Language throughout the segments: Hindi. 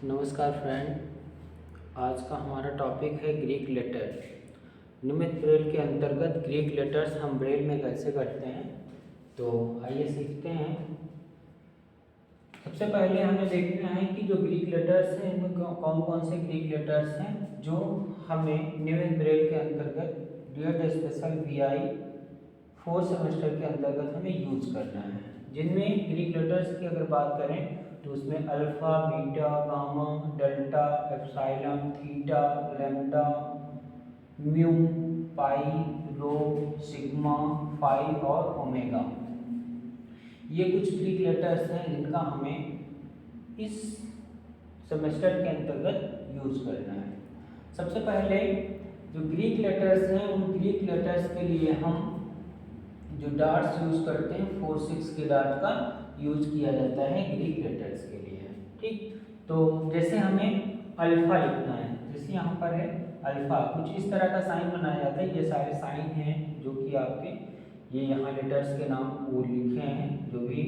नमस्कार फ्रेंड। आज का हमारा टॉपिक है ग्रीक लेटर। नियमित ब्रेल के अंतर्गत ग्रीक लेटर्स हम ब्रेल में कैसे करते हैं, तो आइए सीखते हैं। सबसे पहले हमें देखना है कि जो ग्रीक लेटर्स हैं इनमें कौन कौन से ग्रीक लेटर्स हैं जो हमें नियमित ब्रेल के अंतर्गत डीएड स्पेशल VI 4 सेमेस्टर के अंतर्गत हमें यूज करना है। जिनमें ग्रीक लेटर्स की अगर बात करें तो उसमें alpha, beta, gamma, delta, epsilon, theta, lambda, mu, pi, rho, sigma, phi और ओमेगा, ये कुछ ग्रीक लेटर्स हैं जिनका हमें इस सेमेस्टर के अंतर्गत यूज करना है। सबसे पहले जो ग्रीक लेटर्स हैं उन ग्रीक लेटर्स के लिए हम जो डार्ट्स यूज करते हैं 4-6 के डार्ट का यूज किया जाता है ग्रीक लेटर्स के लिए। ठीक, तो जैसे हमें अल्फा लिखना है, जैसे यहाँ पर है अल्फा, कुछ इस तरह का साइन बनाया जाता है। ये सारे साइन हैं जो कि आपके ये यहाँ लेटर्स के नाम वो लिखे हैं, जो भी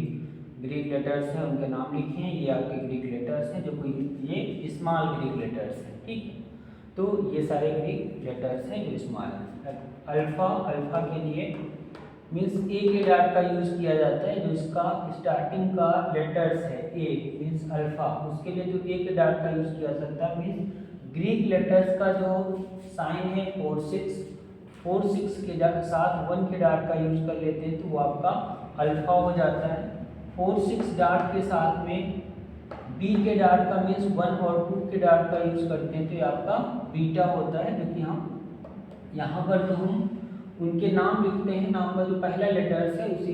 ग्रीक लेटर्स हैं उनके नाम लिखे हैं। ये आपके ग्रीक लेटर्स हैं, जो कोई ये स्मॉल ग्रीक लेटर्स हैं। ठीक, तो ये सारे ग्रीक लेटर्स हैं जो स्मॉल हैं। अल्फा के लिए मीन्स ए के डार्ट का यूज किया जाता है, जो इसका स्टार्टिंग का लेटर्स है ए मीन्स अल्फा, उसके लिए जो ए के डार्ट का यूज किया जाता है। मीन्स ग्रीक लेटर्स का जो साइन है 4-6 के साथ 1 के डार्ट का यूज कर लेते हैं तो वो आपका अल्फा हो जाता है। 4-6 डार्ट के साथ में बी के डार्ट का मीन्स 1 और 2 के डार्ट का यूज करते हैं तो ये आपका बीटा होता है, जो कि हम यहाँ पर जो हम उनके नाम लिखते हैं, नाम का जो पहला लेटर्स है उसी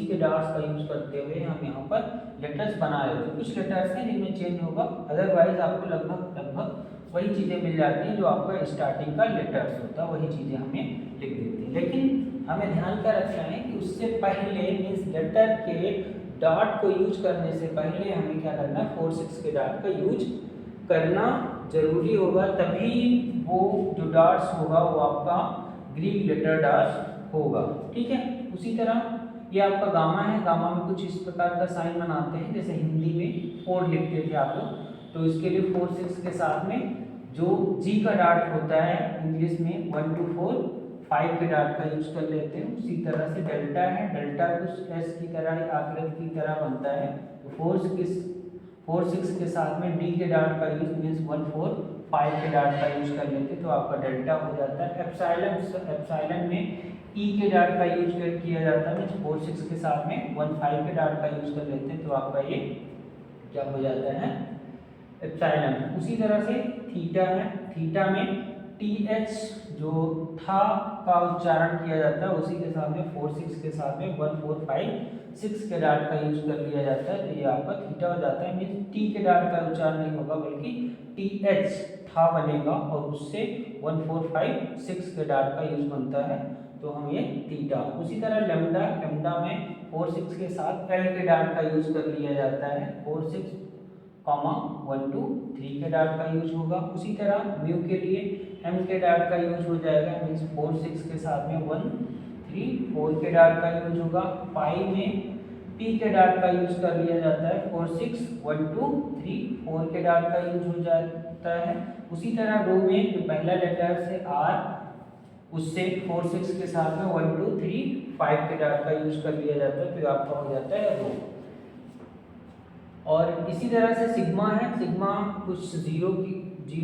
के डार्ट्स का यूज करते हुए हम यहाँ पर लेटर्स बना रहे थे। कुछ लेटर्स हैं जिनमें चेंज होगा, अदरवाइज आपको लगभग वही चीज़ें मिल जाती हैं जो आपका स्टार्टिंग का लेटर्स होता है, वही चीज़ें हमें लिख देती हैं। लेकिन हमें ध्यान क्या रखना है कि उससे पहले मीन्स लेटर के डार्ट को यूज करने से पहले हमें क्या करना है, 4-6 के डार्ट का यूज करना जरूरी होगा, तभी वो जो डार्ट्स होगा वो आपका ग्रीक लेटर डार्ट होगा। ठीक है, उसी तरह ये आपका गामा है। गामा में कुछ इस प्रकार का साइन बनाते हैं, जैसे हिंदी में 4 लिखते थे आप लोग, तो इसके लिए 4-6 के साथ में जो जी का डार्ट होता है इंग्लिश में 1 to 4 5 के डार्ट का यूज कर लेते हैं। उसी तरह से डेल्टा है, डेल्टा कुछ एस की तरह आकृति की तरह बनता है, तो 4-6 के साथ में डी के डार्ट का यूज मीन्स 1-4-5 के डार्ट का यूज कर लेते तो आपका डेल्टा हो जाता है। एप्सिलॉन में ई के डार्ट का यूज किया जाता है, मीन्स 4-6 के साथ में 1-5 के डार्ट का यूज कर लेते हैं तो आपका ये क्या हो जाता है, एप्सिलॉन। उसी तरह से थीटा है, थीटा में TH जो था का उच्चारण किया जाता है, उसी के साथ में 4-6 के साथ में 1-4-5-6 के डार्ट का यूज कर लिया जाता है, तो ये आपका थीटा हो जाता है। मीन्स टी के डार्ट का उच्चारण नहीं होगा बल्कि TH था बनेगा और उससे 1-4-5-6 के डार्ट का यूज बनता है, तो हम ये थीटा। उसी तरह लैम्डा में 4-6 के साथ L के डार्ट का यूज कर लिया जाता है, 4-6 1-2-3 के डार्ट का यूज होगा। उसी तरह म्यू के लिए M के डार्ट का यूज हो जाएगा, मीन्स 4-6 के साथ में 1-3-4 के डार्ट का यूज होगा। पाई में P के डार्ट का यूज कर लिया जाता है, 4-6 1-2-3-4 के डार्ट का यूज हो जाता है। उसी तरह रो में जो पहला लेटर है R, उससे 4-6 के साथ में 1-2-3-5 के डार्ट का यूज कर लिया जाता है, तो आपका हो जाता है रो। और इसी तरह से सिग्मा है, सिग्मा कुछ जीरो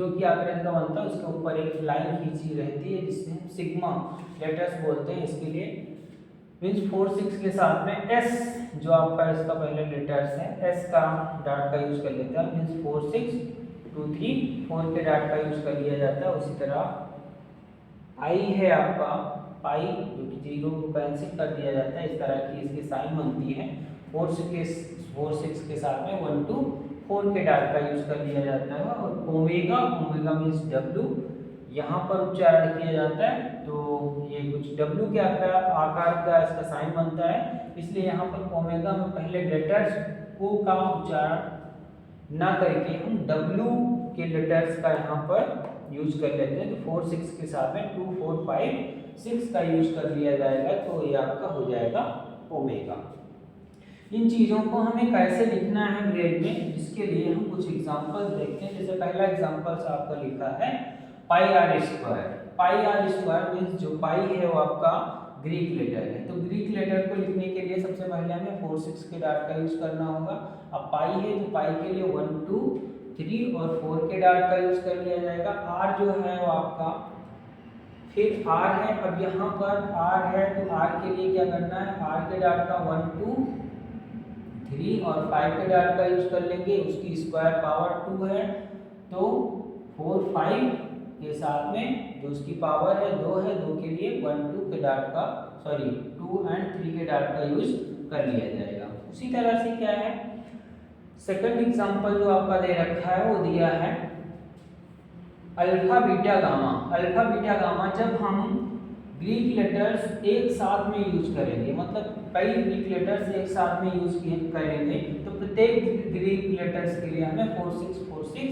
की आकृति का बनता है, उसके ऊपर एक लाइन खींची रहती है जिससे हम सिग्मा लेटर्स बोलते हैं। इसके लिए मीन्स 4-6 के साथ में S जो आपका इसका पहले लेटर्स है, S का डार्ट का यूज कर लेते हैं, मीन्स 4-6-2-3-4 के डार्ट का यूज कर लिया जाता है। उसी तरह आई है आपका पाई, जो कि जीरो को कैंसिल कर दिया जाता है, इस तरह की इसकी साइन बनती है। 4-6 के साथ में 1-2-4 के डार्ट का यूज कर लिया जाता है। और ओमेगा मीन्स W यहाँ पर उच्चारण किया जाता है, तो ये कुछ W के आकार का इसका साइन बनता है, इसलिए यहाँ पर ओमेगा में पहले लेटर्स O का उच्चारण ना करके हम W के लेटर्स का यहाँ पर यूज कर लेते हैं, तो 4-6 के साथ में 2-4-5-6 का यूज कर लिया जाएगा, तो ये आपका हो जाएगा ओमेगा। इन चीज़ों को हमें कैसे लिखना है ग्रेड में, जिसके लिए हम कुछ एग्जांपल्स देखते हैं। जैसे पहला एग्जांपल आपका लिखा है pi r square. Pi r square means जो पाई है वो आपका ग्रीक लेटर है। तो ग्रीक लेटर को लिखने के लिए सबसे पहले हमें 4 6 के डाट का यूज करना होगा। अब पाई है तो पाई के लिए 1 2 3 और 4 के डाट का यूज कर लिया जाएगा। आर जो है वो आपका फिर आर है। अब यहाँ पर आर है तो आर के लिए क्या करना है, आर के डाट का 1 2 3 और 5 के डाट का यूज कर लेंगे। उसकी स्क्वायर पावर 2 है तो 4 5 के साथ में जो उसकी पावर है 2 है, 2 के लिए 1 2 के डाट का 2 एंड 3 के डाट का यूज कर लिया जाएगा। उसी तरह से क्या है सेकंड एग्जांपल जो आपका दे रखा है वो दिया है alpha beta gamma. Alpha beta gamma जब हम ग्रीक लेटर्स एक साथ में यूज करेंगे, मतलब कई ग्रीक लेटर्स एक साथ में यूज करेंगे, तो प्रत्येक ग्रीक लेटर्स के लिए हमें 4 6 4 6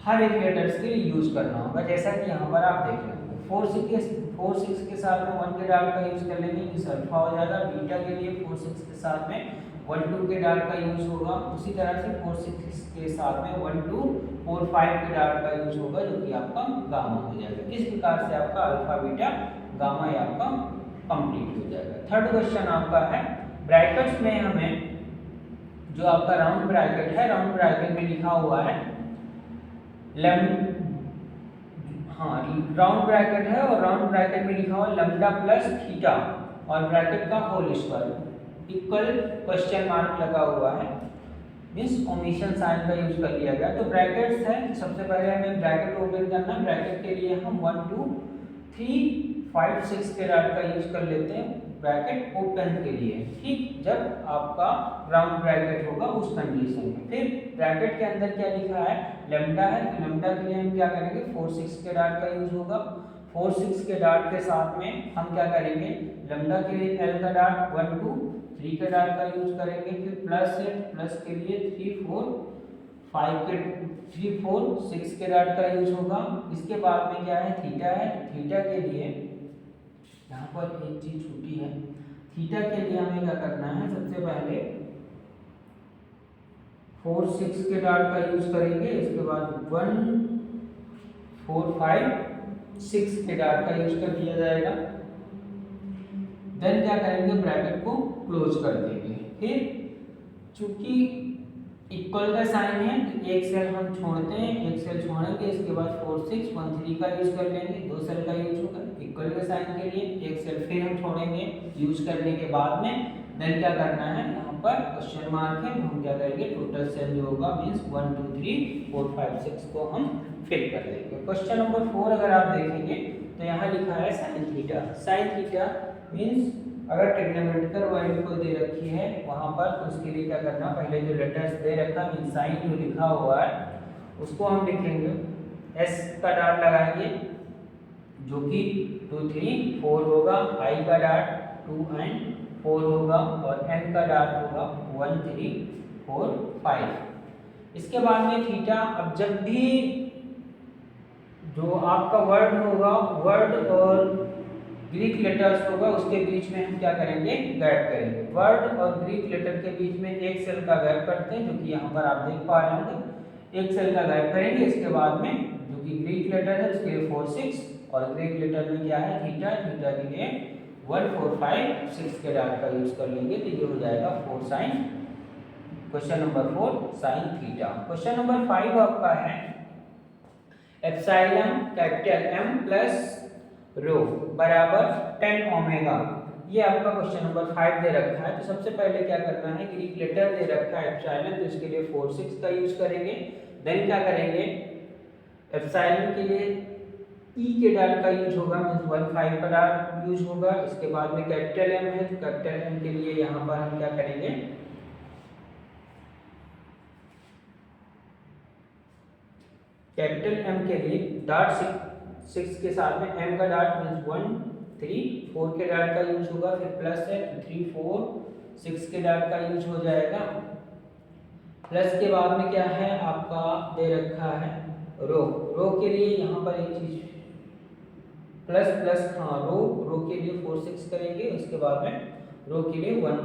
हर एक लेटर्स के लिए यूज करना होगा। जैसा कि यहाँ पर आप देख रहे हैं 4 6 के साथ में 1 के डाल का यूज कर लेंगे, इस अल्फा हो जाएगा। बीटा के लिए 4 6 के साथ में 1 2 के डाल का यूज होगा। उसी तरह से 4 6 के साथ में 1 2 4 5 के डाल का यूज होगा, जो कि आपका गामा हो जाएगा। इस प्रकार से आपका अल्फा बीटा गामा ये आपका कंप्लीट हो जाएगा। थर्ड क्वेश्चन आपका है ब्रैकेट्स में हमें जो आपका राउंड ब्रैकेट है, राउंड ब्रैकेट में लिखा हुआ है राउंड ब्रैकेट है और राउंड ब्रैकेट में लिखा हुआ लैम्डा प्लस थीटा और ब्रैकेट का whole square equal question mark लगा हुआ है, मीन्स ओमिशन साइन का यूज कर लिया गया। तो ब्रैकेट्स है, सबसे पहले हमें ब्रैकेट ओपन करना है। ब्रैकेट के लिए हम 1 2 3 5 6 के डाट का यूज कर लेते हैं ब्रैकेट ओपन के लिए, ठीक, जब आपका राउंड ब्रैकेट होगा उस कंडीशन में। फिर ब्रैकेट के अंदर क्या लिखा है लैम्डा है, तो लैम्डा के लिए हम क्या करेंगे 4 6 के डाट का यूज होगा। 4 6 के डाट के साथ में हम क्या करेंगे लैम्डा के लिए एल का डाट 1 2 3 के डाट का यूज करेंगे। फिर प्लस है, प्लस के लिए 3 4 5 के 3 4 6 के डाट का यूज होगा। इसके बाद में क्या है थीटा है, थीटा के लिए यहाँ पर एक चीज छूटी है। थीटा के लिए हमें क्या करना है, सबसे पहले 4 6 के डाट का यूज करेंगे। इसके बाद 1 4 5 6 के डाट का यूज कर दिया जाएगा। देन क्या करेंगे ब्रैकेट को क्लोज कर देंगे। फिर चूंकि इक्वल का साइन है तो एक सेल हम छोड़ते हैं, एक सेल छोड़ेंगे। इसके बाद 4 6 1 3 का यूज कर लेंगे, 2 सेल का यूज होगा इक्वल के साइन के लिए। एक सेल फिर हम छोड़ेंगे यूज करने के बाद में। देन क्या करना है यहाँ पर क्वेश्चन मार्क है, हम क्या करेंगे टोटल सेल जो होगा मीन्स 1 2 3 4 5 6 को हम फिल कर देंगे। क्वेश्चन नंबर 4 अगर आप देखेंगे तो यहाँ लिखा है sine theta. Sine theta means अगर ट्रिग्नोमेट्रिकल वैल्यू को दे रखी है वहाँ पर, तो उसके लिए क्या करना, पहले जो लेटर्स दे रखा मीन साइन जो लिखा हुआ है उसको हम लिखेंगे, एस का डाट लगाएंगे जो कि 2 3 4 होगा, आई का डाट 2 एंड 4 होगा और एन का डाट होगा 1 3 4 5। इसके बाद में थीटा, अब जब भी जो आपका वर्ड होगा, वर्ड और ग्रीक लेटर्स होगा उसके बीच में हम क्या करेंगे गैप करेंगे। वर्ड और ग्रीक लेटर के बीच में एक सेल का गैप करते हैं, जो कि यहाँ पर आप देख पा रहे होंगे। एक सेल का गैप करेंगे, इसके बाद में जो कि ग्रीक लेटर है उसके लिए 4 6 और ग्रीक लेटर में क्या है थीटा, थीटा के लिए 1 4 5 6 के डाट का यूज कर लेंगे, तो ये हो जाएगा 4 sine. Question number 4 sine theta. Question number 5 आपका है epsilon capital M plus rho बराबर 10 ओमेगा। ये आपका क्वेश्चन नंबर 5 दे रखा है। तो सबसे पहले क्या करना है, ग्रीक लेटर दे रखा है एप्सिलॉन, तो इसके लिए 4 6 का यूज करेंगे। देन क्या करेंगे एप्सिलॉन के लिए ई के डाट का यूज होगा, मींस 1 5 का डाट यूज होगा। इसके बाद में कैपिटल एम है, तो कैपिटल एम के लिए यहाँ पर हम क्या करेंगे कैपिटल एम के लिए डाट 6 के साथ में एम का डाट मीन्स 1 3 4 के डाट का यूज होगा। फिर प्लस है 3 4 6 के डाट का यूज हो जाएगा। प्लस के बाद में क्या है आपका दे रखा है रो। रो के लिए यहाँ पर एक चीज प्लस प्लस, हाँ रो के लिए 4 6 करेंगे। उसके बाद में रो के लिए 1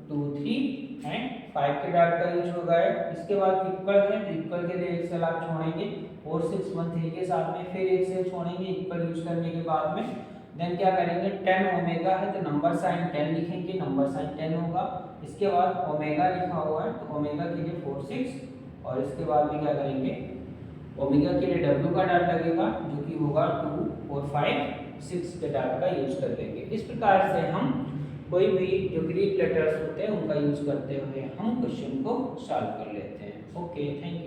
2 3 एंड 5 के डॉट का यूज होगा है। इसके बाद इक्वल है तो इक्वल के लिए एक सेल आप छोड़ेंगे और 6 1 3 के साथ में फिर एक सेल छोड़ेंगे इक्वल यूज करने के बाद में। देन क्या करेंगे 10 ओमेगा है तो नंबर साइन 10 लिखेंगे, नंबर साइन 10 होगा। इसके बाद ओमेगा लिखा हुआ है तो ओमेगा के लिए 4 6 और इसके बाद में क्या करेंगे ओमेगा के लिए w का डॉट लगेगा जो कि होगा 2 और 5 6 के डॉट का यूज कर लेंगे। इस प्रकार से हम कोई भी जो ग्रीक लेटर्स होते हैं उनका यूज करते हुए हम क्वेश्चन को सॉल्व कर लेते हैं। Okay, thank you.